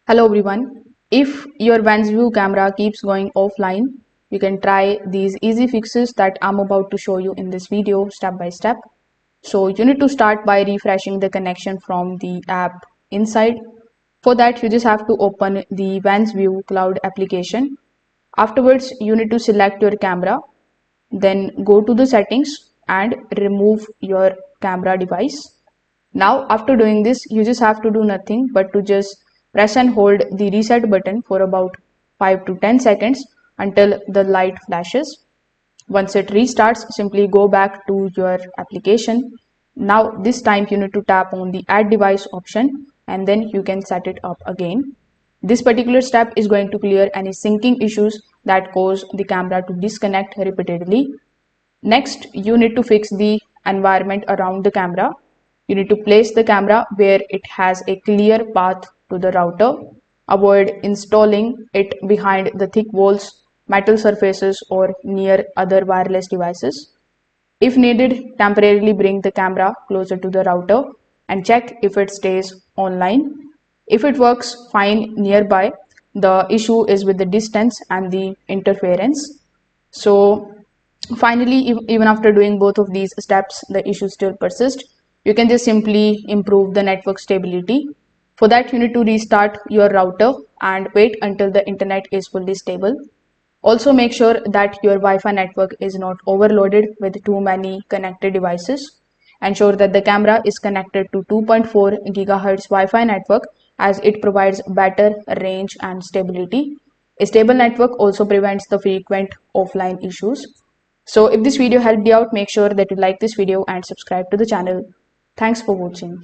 Hello everyone. If your Wansview camera keeps going offline, you can try these easy fixes that I'm about to show you in this video step by step. So you need to start by refreshing the connection from the app inside. For that, you just have to open the Wansview cloud application. Afterwards, you need to select your camera, then go to the settings and remove your camera device. Now, after doing this, you just have to do nothing but to just press and hold the reset button for about 5 to 10 seconds until the light flashes. Once it restarts, simply go back to your application. Now, this time you need to tap on the add device option and then you can set it up again. This particular step is going to clear any syncing issues that cause the camera to disconnect repeatedly. Next, you need to fix the environment around the camera. You need to place the camera where it has a clear path to the router. Avoid installing it behind the thick walls, metal surfaces, or near other wireless devices. If needed, temporarily bring the camera closer to the router and check if it stays online. If it works fine nearby, the issue is with the distance and the interference. So finally, even after doing both of these steps, the issue still persists. You can just simply improve the network stability. For that, you need to restart your router and wait until the internet is fully stable. Also make sure that your Wi-Fi network is not overloaded with too many connected devices. Ensure that the camera is connected to 2.4 GHz Wi-Fi network as it provides better range and stability. A stable network also prevents the frequent offline issues. So if this video helped you out, make sure that you like this video and subscribe to the channel. Thanks for watching.